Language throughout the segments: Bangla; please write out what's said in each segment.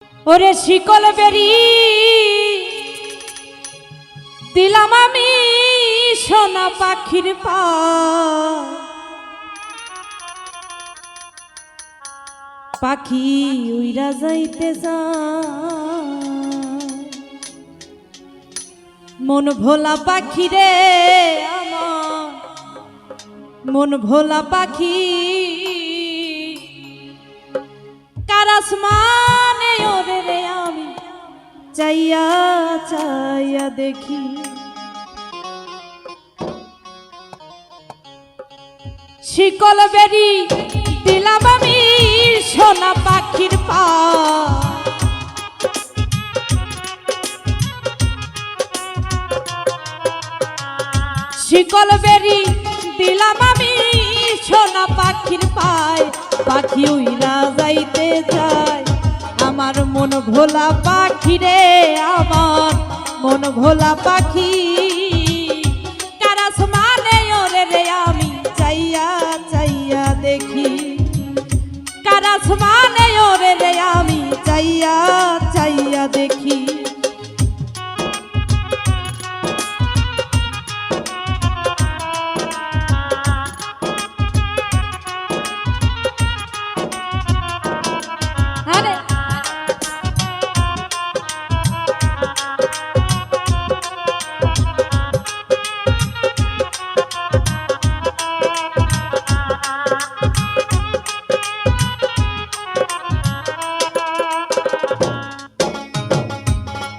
ওরে শিকল বেরি দিলাম আমি সোনা পাখির পা, পাখি উইরা যাইতে যায় মন ভোলা পাখি রে আমার মন ভোলা পাখি কার আসমানে ওরে রে আমি চাইয়া চাইয়া দেখি। শিকল বেরি দিলাম আমি সোনা পাখির পা, শিকল বেরি দিলাম আমি সোনা পাখির পায়, পাখি উইরা যাইতে যায় আমার মন ভোলা পাখি রে আমার মন ভোলা পাখি কার আসমানে ওরে রে আমি চাইয়া চাইয়া দেখি, কার আসমানে ওরে রে আমি চাইয়া চাইয়া দেখি।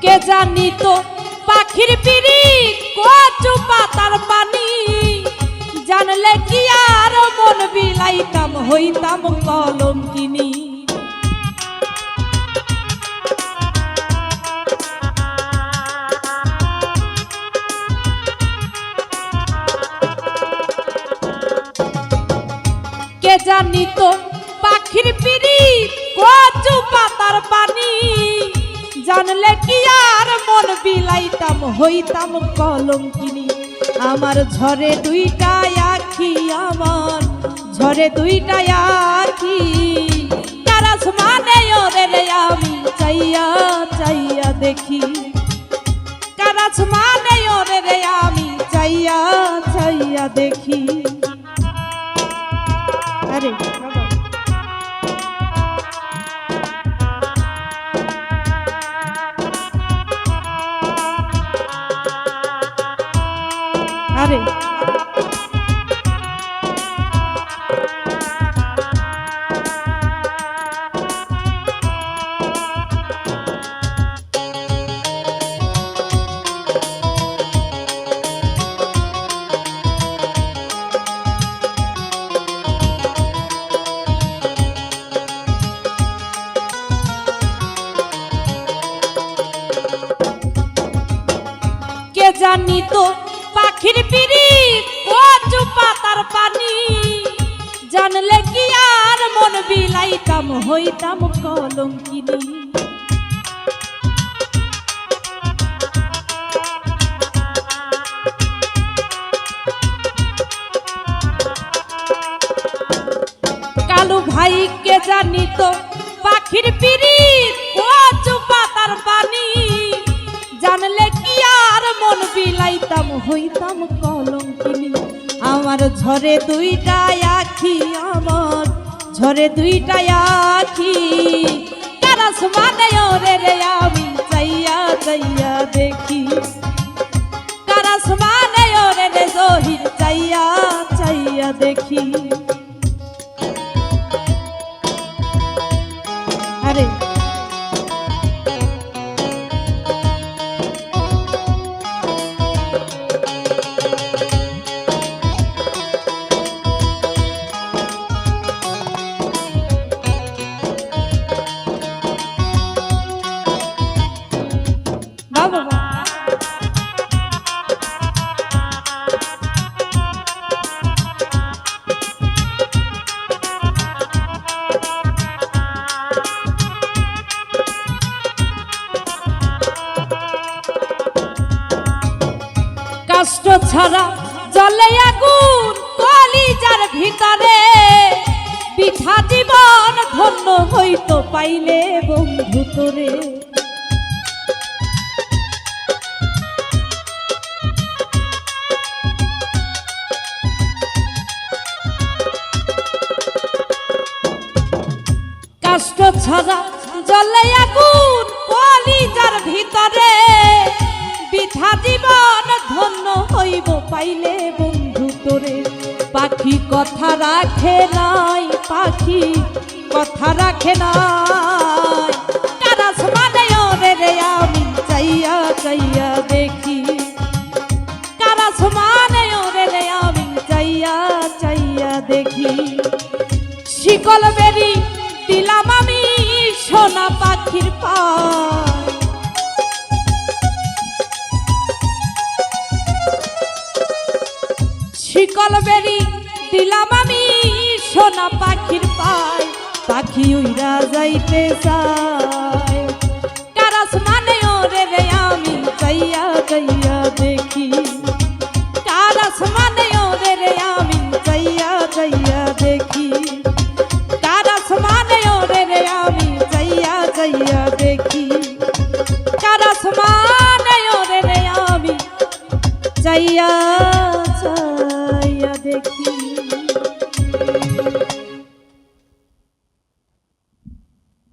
কে জানি তো পাখির পিড়ি কচু পাতার পানি, জানলে কি আর মন বিলাইতাম হইতাম কলঙ্কিনী। কে জানি তো পাখির পিড়ি কচু পাতার পানি, জানলে কি আর মন বিলাইতাম হইতাম কলঙ্কিনী। আমার ঝরে দুইটা আখি আমার ঝরে দুইটা আখি কার আসমানে ওরে রে আমি চাইয়া চাইয়া দেখি, কার আসমানে ওরে রে আমি চাইয়া চাইয়া দেখি। আরে আরে কে জানি তো পাখির পিড়ি কচু পাতার পানি, জানলে কি আর মন বিলাইতাম হইতাম কলঙ্কিনী। কালু ভাই কে জানি তো পাখির পিড়ি কচু পাতার পানি, জানলে কি আর মন বিলাইতাম হইতাম কলঙ্কিনী। আমার ঝরে দুইটা আখি আমার ঝরে দুইটা আখি কার আসমানে ওরে রে আমি চাইয়া চাইয়া দেখি, কার আসমানে ওরে রে জহির চাইয়া চাইয়া দেখি। আরে কষ্ট ছাড়া জলে আগুন কলিজার ভিতরে, পিঠা জীবন ধন্য হইতো পাইলে বন্ধু তোরে। কষ্ট ছাড়া জ্বলে আগুন কলিজার ভিতরে, পিঠা জীবন ধন্য হইব পাইলে বন্ধু তোরে। পাখি কথা রাখে নাই, পাখি কথা রাখে নাই, কারাস মানে ওরে রে আমি চাইয়া চাইয়া দেখি, কারাস মানে ওরে রে আমি চাইয়া চাইয়া দেখি। শিকল বেরি দিলাম আমি সোনা পাখির পায়, শিকল বেরি দিলাম আমি সোনা পাখির পায়, পাখি উইরা যাইতে চায়, কারাস মানে ওরে রে আমি চাইয়া চাইয়া দেখি, কারাস মানে ওরে রে আমি চাইয়া চাইয়া